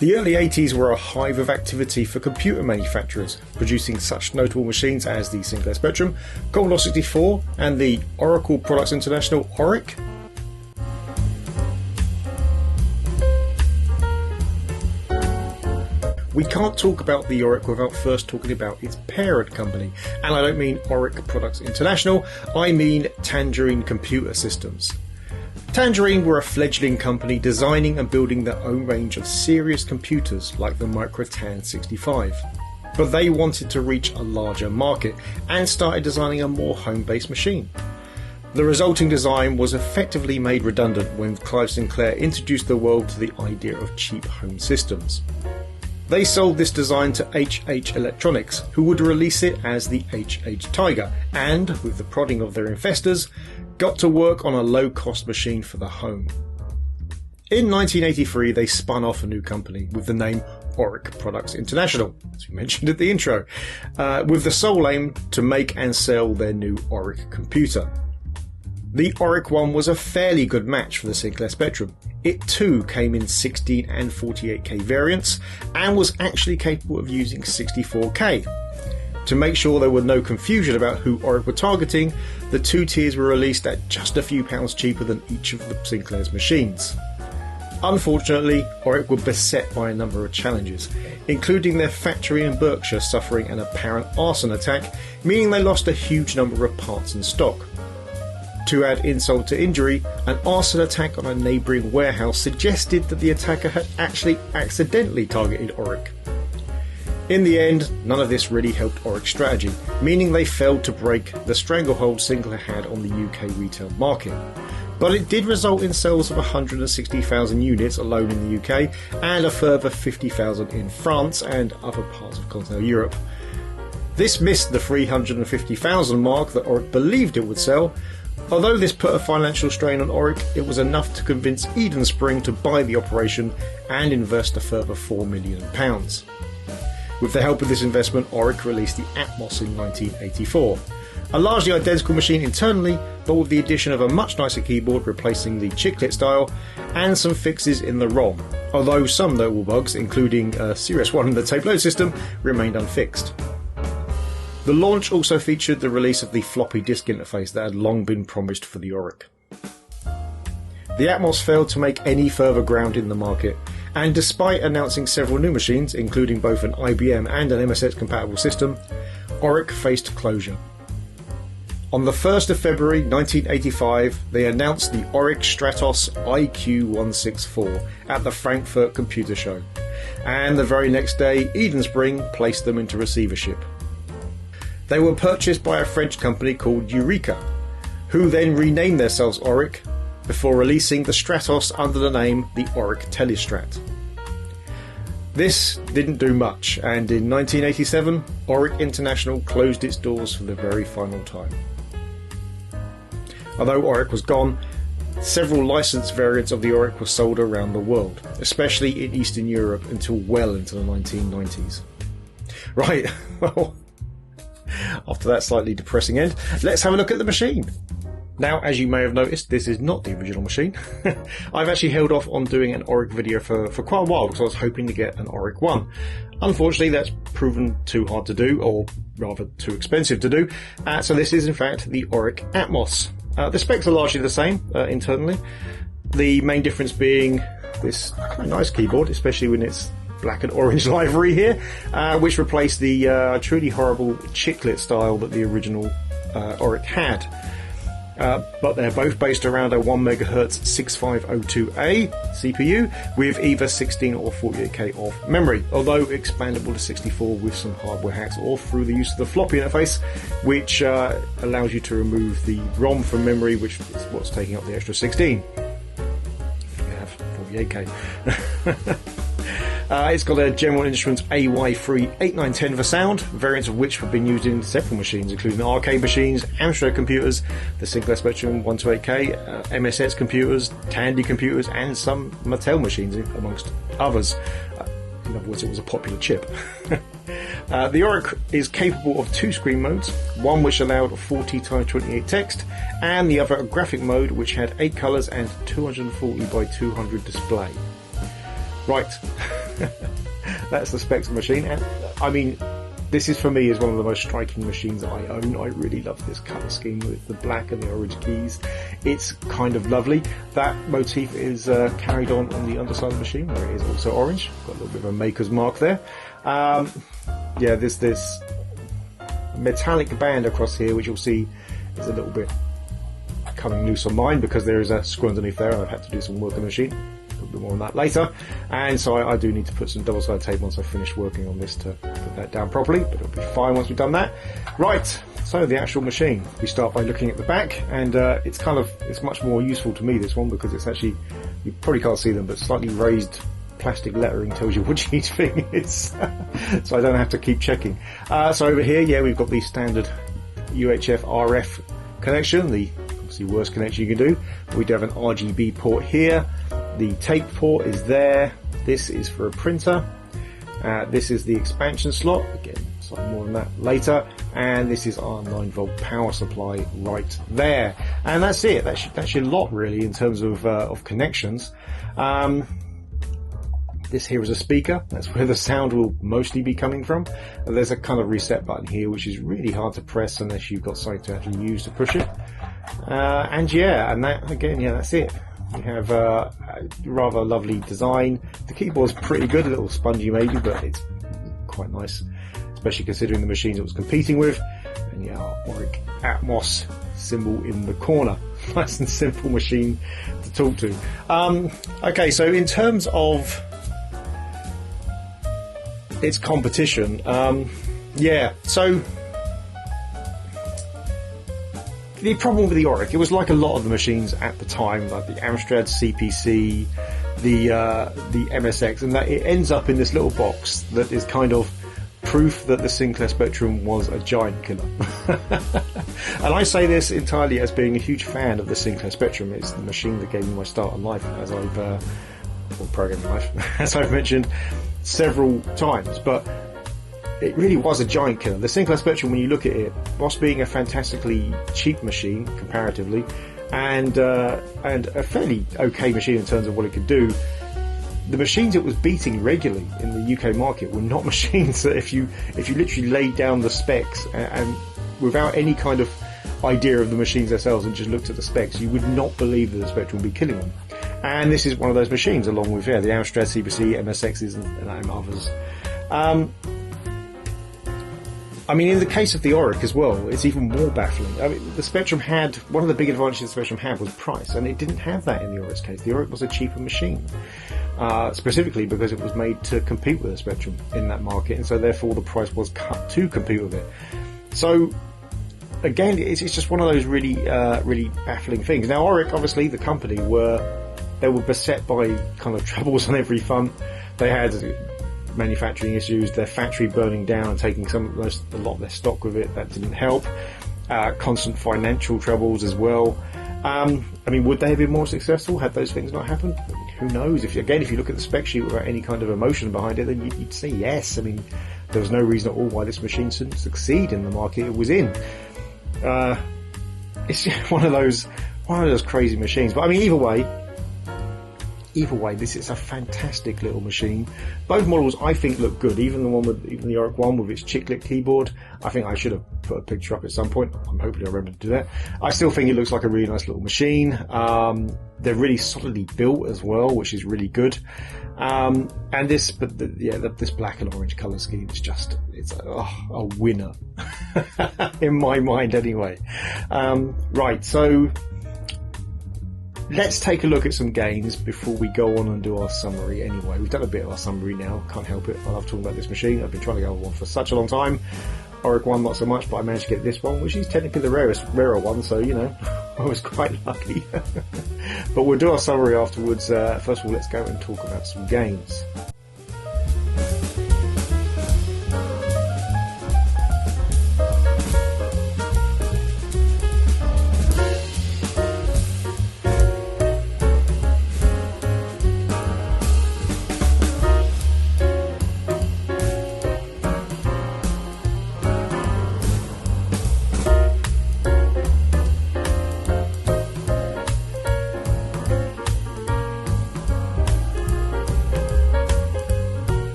The early 80s were a hive of activity for computer manufacturers, producing such notable machines as the Sinclair Spectrum, Commodore 64 and the Oric Products International Oric. We can't talk about the Oric without first talking about its parent company, and I don't mean Oric Products International, I mean Tangerine Computer Systems. Tangerine were a fledgling company designing and building their own range of serious computers like the Microtan 65. But they wanted to reach a larger market and started designing a more home-based machine. The resulting design was effectively made redundant when Clive Sinclair introduced the world to the idea of cheap home systems. They sold this design to HH Electronics, who would release it as the HH Tiger, and, with the prodding of their investors, got to work on a low-cost machine for the home. In 1983, they spun off a new company with the name Oric Products International, as we mentioned at the intro, with the sole aim to make and sell their new Oric computer. The Oric One was a fairly good match for the Sinclair Spectrum. It too came in 16 and 48K variants and was actually capable of using 64K. To make sure there were no confusion about who Oric were targeting, the two tiers were released at just a few pounds cheaper than each of the Sinclair's machines. Unfortunately, Oric were beset by a number of challenges, including their factory in Berkshire suffering an apparent arson attack, meaning they lost a huge number of parts and stock. To add insult to injury, an arson attack on a neighbouring warehouse suggested that the attacker had actually accidentally targeted Oric. In the end, none of this really helped Oric's strategy, meaning they failed to break the stranglehold Sinclair had on the UK retail market. But it did result in sales of 160,000 units alone in the UK and a further 50,000 in France and other parts of continental Europe. This missed the 350,000 mark that Oric believed it would sell. Although this put a financial strain on Oric, it was enough to convince Eden Spring to buy the operation and invest a further £4 million. With the help of this investment, Oric released the Atmos in 1984. A largely identical machine internally, but with the addition of a much nicer keyboard replacing the chiclet style, and some fixes in the ROM, although some notable bugs, including Serious One in the tape load system, remained unfixed. The launch also featured the release of the floppy disk interface that had long been promised for the Oric. The Atmos failed to make any further ground in the market, and despite announcing several new machines, including both an IBM and an MSX compatible system, Oric faced closure. On the 1st of February 1985, they announced the Oric Stratos IQ164 at the Frankfurt Computer Show, and the very next day Eden Spring placed them into receivership. They were purchased by a French company called Eureka, who then renamed themselves Oric before releasing the Stratos under the name the Oric Telestrat. This didn't do much, and in 1987, Oric International closed its doors for the very final time. Although Oric was gone, several licensed variants of the Oric were sold around the world, especially in Eastern Europe until well into the 1990s. Right, well, after that slightly depressing end, let's have a look at the machine. Now, as you may have noticed, this is not the original machine. I've actually held off on doing an Oric video for quite a while because I was hoping to get an Oric 1. Unfortunately, that's proven too hard to do, or rather too expensive to do, so this is in fact the Oric Atmos. The specs are largely the same internally, the main difference being this quite nice keyboard, especially when it's black and orange livery here, which replaced the truly horrible chiclet style that the original Oric had. But they're both based around a 1MHz 6502A CPU with either 16 or 48K of memory, although expandable to 64 with some hardware hacks or through the use of the floppy interface, which allows you to remove the ROM from memory, which is what's taking up the extra 16. You have 48K. It's got a General Instruments AY3-8910 for sound, variants of which have been used in several machines, including arcade machines, Amstrad computers, the Sinclair Spectrum 128K, MSX computers, Tandy computers, and some Mattel machines, amongst others. In other words, it was a popular chip. The Oric is capable of two screen modes, one which allowed 40x28 text, and the other a graphic mode which had 8 colours and 240 by 200 display. Right, That's the Spectrum machine, and I mean, this is for me is one of the most striking machines that I own. I really love this colour scheme with the black and the orange keys. It's kind of lovely. That motif is carried on the underside of the machine, where it is also orange. Got a little bit of a maker's mark there. Yeah, there's this metallic band across here, which you'll see is a little bit coming loose on mine because there is a screw underneath there, and I've had to do some work on the machine. A little bit more on that later, and so I do need to put some double-sided tape once I finish working on this to put that down properly, but it'll be fine once we've done that. Right, so the actual machine. We start by looking at the back, and it's much more useful to me, this one, because it's actually, you probably can't see them, but slightly raised plastic lettering tells you which each thing is, so I don't have to keep checking. So over here, yeah, we've got the standard UHF RF connection, the obviously worst connection you can do. We do have an RGB port here. The tape port is there. This is for a printer. This is the expansion slot. Again, slightly more on that later. And this is our 9-volt power supply right there. And that's it. That's your lot really in terms of connections. This here is a speaker. That's where the sound will mostly be coming from. And there's a kind of reset button here, which is really hard to press unless you've got something to actually use to push it. And yeah, and that again, yeah, that's it. You have a rather lovely design. The keyboard's pretty good, a little spongy maybe, but it's quite nice, especially considering the machines it was competing with. And yeah, Oric Atmos symbol in the corner. Nice and simple machine to talk to. Okay, so in terms of its competition, yeah, so the problem with the Oric, it was like a lot of the machines at the time, like the Amstrad CPC, the MSX, and that it ends up in this little box that is kind of proof that the Sinclair Spectrum was a giant killer. And I say this entirely as being a huge fan of the Sinclair Spectrum. It's the machine that gave me my start in life, as I've or programming life, as I've mentioned several times. But it really was a giant killer. The Sinclair Spectrum, when you look at it, whilst being a fantastically cheap machine comparatively, and a fairly okay machine in terms of what it could do, the machines it was beating regularly in the UK market were not machines that if you literally laid down the specs and without any kind of idea of the machines themselves and just looked at the specs, you would not believe that the Spectrum would be killing them. And this is one of those machines, along with the Amstrad CPC, MSXs, and others. I mean, in the case of the Oric as well, it's even more baffling. I mean, the Spectrum had, one of the big advantages the Spectrum had was price, and it didn't have that in the Oric's case. The Oric was a cheaper machine, specifically because it was made to compete with the Spectrum in that market, and so therefore the price was cut to compete with it. So, again, it's just one of those really baffling things. Now, Oric, obviously, the company were beset by kind of troubles on every front. They had manufacturing issues, their factory burning down and taking a lot of their stock with it. That didn't help. Constant financial troubles as well. I mean, would they have been more successful had those things not happened? Who knows? If you look at the spec sheet without any kind of emotion behind it, then you'd say yes. I mean, there was no reason at all why this machine shouldn't succeed in the market it was in. It's just one of those crazy machines. But I mean, either way, this is a fantastic little machine. Both models I think look good. Even the Oric one with its chiclet keyboard. I think I should have put a picture up at some point. I'm hoping I remember to do that. I still think it looks like a really nice little machine. They're really solidly built as well, which is really good. And this black and orange colour scheme is it's a winner in my mind anyway. Right, so let's take a look at some games before we go on and do our summary anyway. We've done a bit of our summary now, can't help it. I love talking about this machine. I've been trying to go on one for such a long time. Oric one not so much, but I managed to get this one, which is technically the rarer one, so you know, I was quite lucky. But we'll do our summary afterwards. First of all, let's go and talk about some games.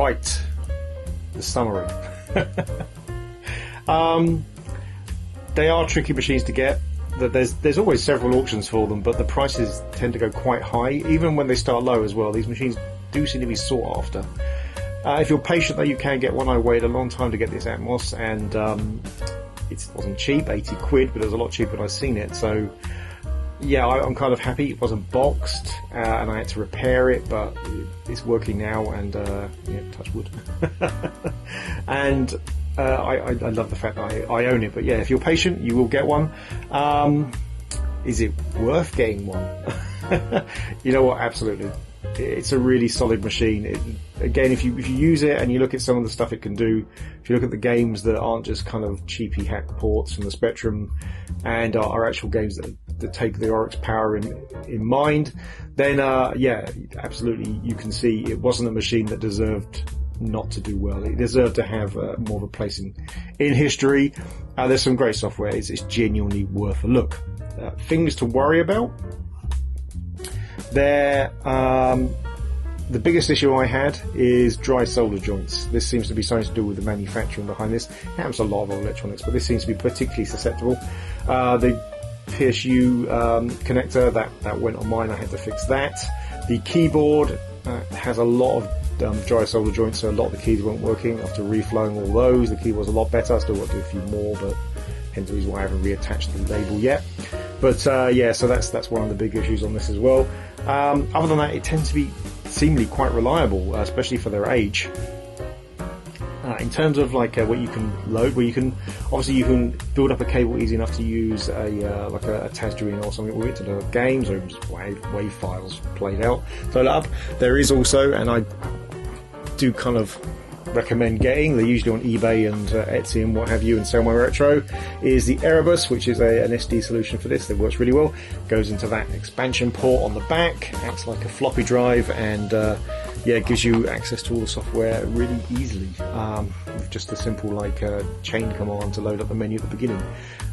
Right, the summary. They are tricky machines to get. There's always several auctions for them, but the prices tend to go quite high, even when they start low as well. These machines do seem to be sought after. If you're patient though, you can get one. I waited a long time to get this Atmos, and it wasn't cheap, 80 quid, but it was a lot cheaper when I seen it. So yeah, I'm kind of happy. It wasn't boxed, and I had to repair it, but it's working now, and yeah, touch wood. And I love the fact that I own it. But yeah, if you're patient, you will get one. Is it worth getting one? You know what? Absolutely. It's a really solid machine. Again, if you use it and you look at some of the stuff it can do, if you look at the games that aren't just kind of cheapy hack ports from the Spectrum and are actual games that take the Oric's power in mind, then yeah, absolutely, you can see it wasn't a machine that deserved not to do well. It deserved to have more of a place in history. There's some great software. It's genuinely worth a look. Things to worry about. The biggest issue I had is dry solder joints. This seems to be something to do with the manufacturing behind this. It happens a lot of electronics, but this seems to be particularly susceptible. The PSU connector that went on mine, I had to fix that. The keyboard has a lot of dry solder joints, so a lot of the keys weren't working. After reflowing all those, the keyboard's a lot better. I still got to do a few more, but hence the reason why I haven't reattached the label yet. But yeah, so that's one of the big issues on this as well. Other than that, it tends to be seemingly quite reliable, especially for their age. In terms of like what you can load, where you can build up a cable easy enough to use like a Tangerine or something with it to load games, or even just wave files played out. Load it up. There is also, and I do kind of recommend getting, they're usually on eBay and Etsy and what have you, and Sell My Retro, is the Erebus, which is an SD solution for this that works really well. Goes into that expansion port on the back, acts like a floppy drive, and yeah, it gives you access to all the software really easily with just a simple like chain command to load up the menu at the beginning.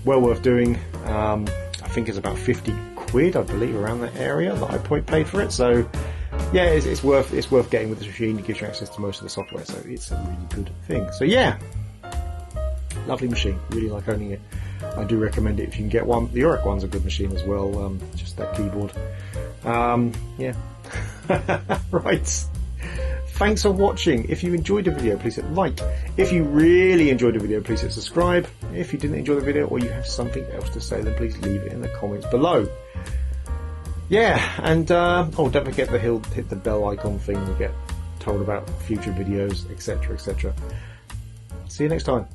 Well worth doing. I think it's about 50 quid, I believe, around that area that I paid for it. So yeah, it's worth getting with this machine. It gives you access to most of the software, so it's a really good thing. So yeah, lovely machine. Really like owning it. I do recommend it if you can get one. The Oric one's a good machine as well. Just that keyboard. Yeah. Right. Thanks for watching. If you enjoyed the video, please hit like. If you really enjoyed the video, please hit subscribe. If you didn't enjoy the video, or you have something else to say, then please leave it in the comments below. Yeah, and oh, don't forget to hit the bell icon thing to get told about future videos, etc., etc. See you next time.